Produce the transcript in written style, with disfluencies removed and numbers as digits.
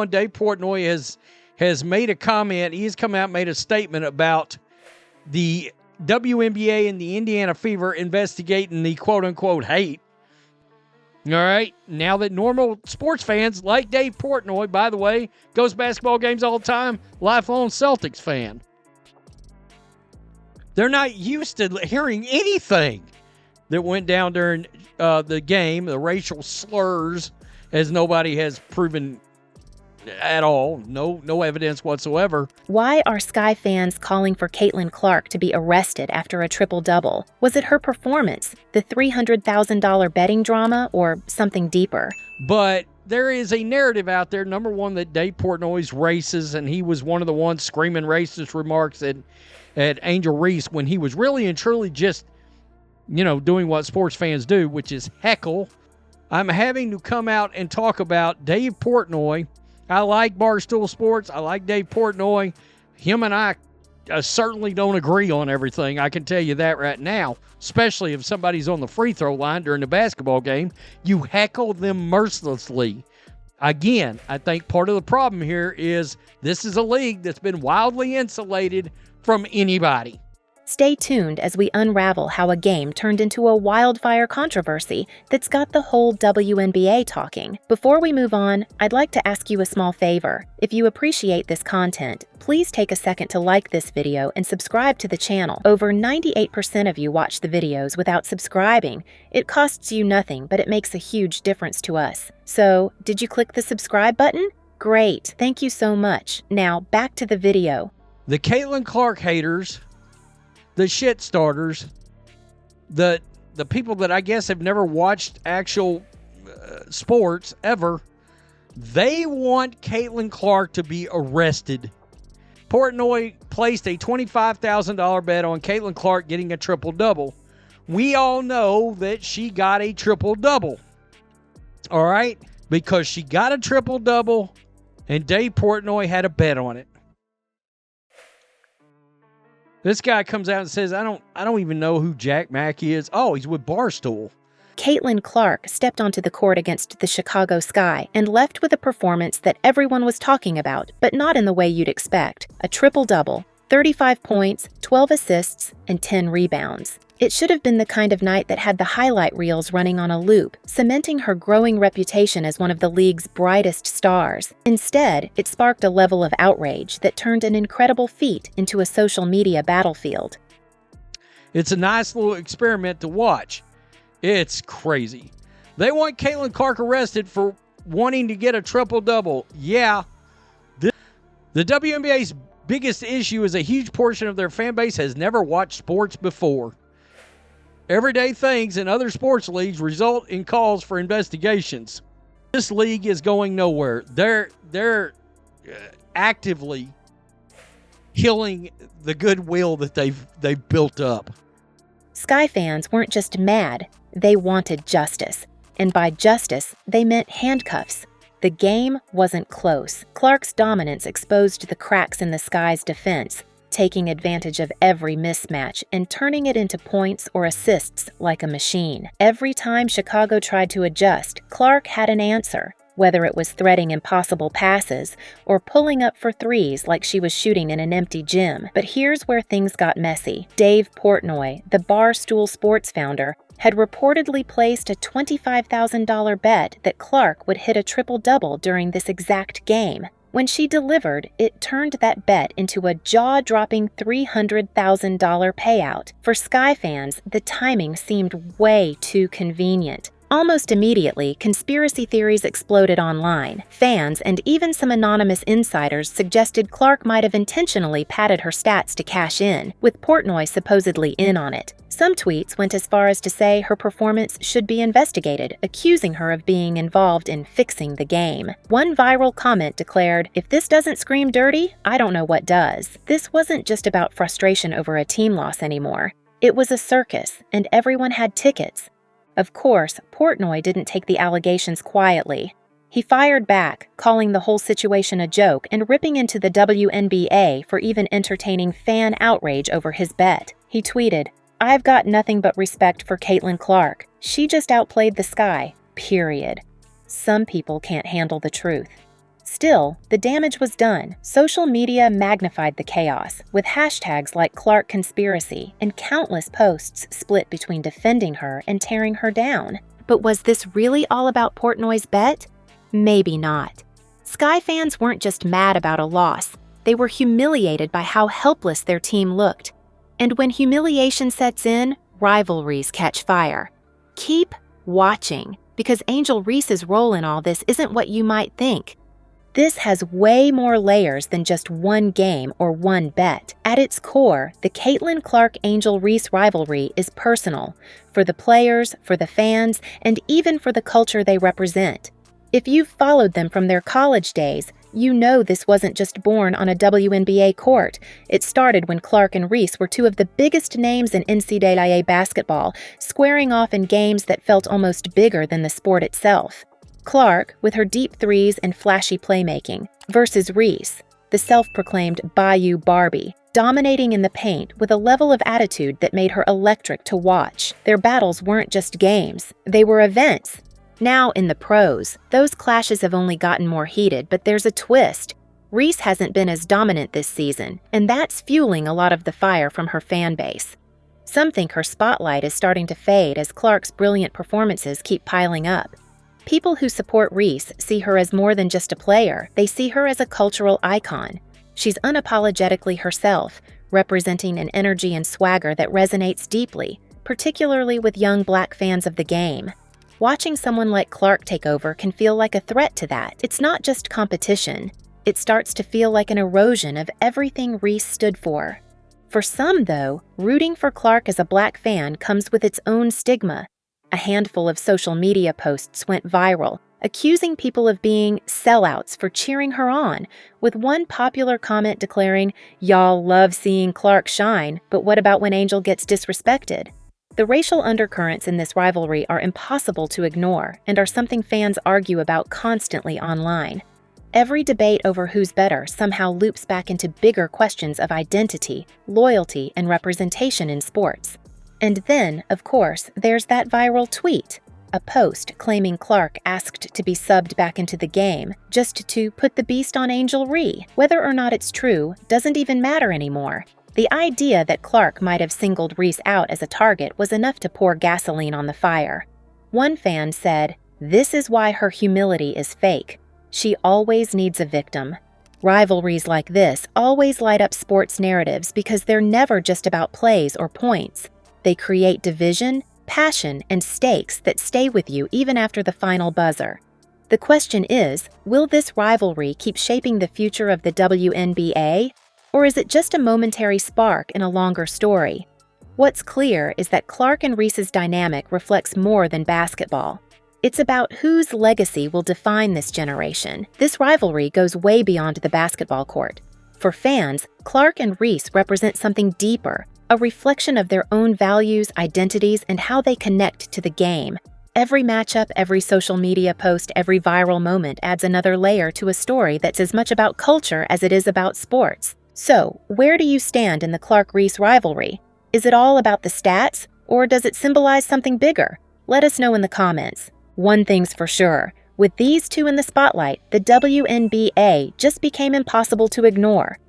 Dave Portnoy has made a comment. He's come out and made a statement about the WNBA and the Indiana Fever investigating the quote-unquote hate. All right, now that normal sports fans like Dave Portnoy, by the way, goes to basketball games all the time, lifelong Celtics fan, they're not used to hearing anything that went down during the game, the racial slurs, as nobody has proven at all. No evidence whatsoever. Why are Sky fans calling for Caitlin Clark to be arrested after a triple-double? Was it her performance, the $300,000 betting drama, or something deeper? But there is a narrative out there, number one, that Dave Portnoy's racist, and he was one of the ones screaming racist remarks at Angel Reese when he was really and truly just, doing what sports fans do, which is heckle. I'm having to come out and talk about Dave Portnoy. I like Barstool Sports. I like Dave Portnoy. Him and I certainly don't agree on everything. I can tell you that right now, especially if somebody's on the free throw line during the basketball game. You heckle them mercilessly. Again, I think part of the problem here is this is a league that's been wildly insulated from anybody. Stay tuned as we unravel how a game turned into a wildfire controversy that's got the whole WNBA talking. Before we move on, I'd like to ask you a small favor. If you appreciate this content, please take a second to like this video and subscribe to the channel. Over 98% of you watch the videos without subscribing. It costs you nothing, but it makes a huge difference to us. So, did you click the subscribe button? Great, thank you so much. Now, back to the video. The Caitlin Clark haters, the shit starters, the people that I guess have never watched actual sports ever, they want Caitlin Clark to be arrested. Portnoy placed a $25,000 bet on Caitlin Clark getting a triple-double. We all know that she got a triple-double. All right? Because she got a triple-double and Dave Portnoy had a bet on it. This guy comes out and says, I don't even know who Jack Mackey is. Oh, he's with Barstool. Caitlin Clark stepped onto the court against the Chicago Sky and left with a performance that everyone was talking about, but not in the way you'd expect. A triple-double, 35 points, 12 assists, and 10 rebounds. It should have been the kind of night that had the highlight reels running on a loop, cementing her growing reputation as one of the league's brightest stars. Instead, it sparked a level of outrage that turned an incredible feat into a social media battlefield. It's a nice little experiment to watch. It's crazy. They want Caitlin Clark arrested for wanting to get a triple-double. Yeah. The WNBA's biggest issue is a huge portion of their fan base has never watched sports before. Everyday things in other sports leagues result in calls for investigations. This league is going nowhere. They're actively killing the goodwill that they've built up. Sky fans weren't just mad, they wanted justice. And by justice, they meant handcuffs. The game wasn't close. Clark's dominance exposed the cracks in the Sky's defense, taking advantage of every mismatch and turning it into points or assists like a machine. Every time Chicago tried to adjust, Clark had an answer, whether it was threading impossible passes or pulling up for threes like she was shooting in an empty gym. But here's where things got messy. Dave Portnoy, the Barstool Sports founder, had reportedly placed a $25,000 bet that Clark would hit a triple-double during this exact game. When she delivered, it turned that bet into a jaw-dropping $300,000 payout. For Sky fans, the timing seemed way too convenient. Almost immediately, conspiracy theories exploded online. Fans and even some anonymous insiders suggested Clark might have intentionally padded her stats to cash in, with Portnoy supposedly in on it. Some tweets went as far as to say her performance should be investigated, accusing her of being involved in fixing the game. One viral comment declared, "If this doesn't scream dirty, I don't know what does." This wasn't just about frustration over a team loss anymore. It was a circus, and everyone had tickets. Of course, Portnoy didn't take the allegations quietly. He fired back, calling the whole situation a joke and ripping into the WNBA for even entertaining fan outrage over his bet. He tweeted, "I've got nothing but respect for Caitlin Clark. She just outplayed the Sky, period." Some people can't handle the truth. Still, the damage was done. Social media magnified the chaos, with hashtags like Clark Conspiracy and countless posts split between defending her and tearing her down. But was this really all about Portnoy's bet? Maybe not. Sky fans weren't just mad about a loss. They were humiliated by how helpless their team looked. And when humiliation sets in, rivalries catch fire. Keep watching, because Angel Reese's role in all this isn't what you might think. This has way more layers than just one game or one bet. At its core, the Caitlin Clark-Angel Reese rivalry is personal, for the players, for the fans, and even for the culture they represent. If you've followed them from their college days, you know this wasn't just born on a WNBA court. It started when Clark and Reese were two of the biggest names in NCAA basketball, squaring off in games that felt almost bigger than the sport itself. Clark, with her deep threes and flashy playmaking, versus Reese, the self-proclaimed Bayou Barbie, dominating in the paint with a level of attitude that made her electric to watch. Their battles weren't just games, they were events. Now in the pros, those clashes have only gotten more heated, but there's a twist. Reese hasn't been as dominant this season, and that's fueling a lot of the fire from her fan base. Some think her spotlight is starting to fade as Clark's brilliant performances keep piling up. People who support Reese see her as more than just a player, they see her as a cultural icon. She's unapologetically herself, representing an energy and swagger that resonates deeply, particularly with young Black fans of the game. Watching someone like Clark take over can feel like a threat to that. It's not just competition. It starts to feel like an erosion of everything Reese stood for. For some, though, rooting for Clark as a Black fan comes with its own stigma. A handful of social media posts went viral, accusing people of being sellouts for cheering her on, with one popular comment declaring, "Y'all love seeing Clark shine, but what about when Angel gets disrespected?" The racial undercurrents in this rivalry are impossible to ignore and are something fans argue about constantly online. Every debate over who's better somehow loops back into bigger questions of identity, loyalty, and representation in sports. And then, of course, there's that viral tweet, a post claiming Clark asked to be subbed back into the game just to put the beast on Angel Ree. Whether or not it's true doesn't even matter anymore. The idea that Clark might have singled Reese out as a target was enough to pour gasoline on the fire. One fan said, "This is why her humility is fake. She always needs a victim." Rivalries like this always light up sports narratives because they're never just about plays or points. They create division, passion, and stakes that stay with you even after the final buzzer. The question is, will this rivalry keep shaping the future of the WNBA? Or is it just a momentary spark in a longer story? What's clear is that Clark and Reese's dynamic reflects more than basketball. It's about whose legacy will define this generation. This rivalry goes way beyond the basketball court. For fans, Clark and Reese represent something deeper, a reflection of their own values, identities, and how they connect to the game. Every matchup, every social media post, every viral moment adds another layer to a story that's as much about culture as it is about sports. So, where do you stand in the Clark-Reese rivalry? Is it all about the stats, or does it symbolize something bigger? Let us know in the comments. One thing's for sure, with these two in the spotlight, the WNBA just became impossible to ignore.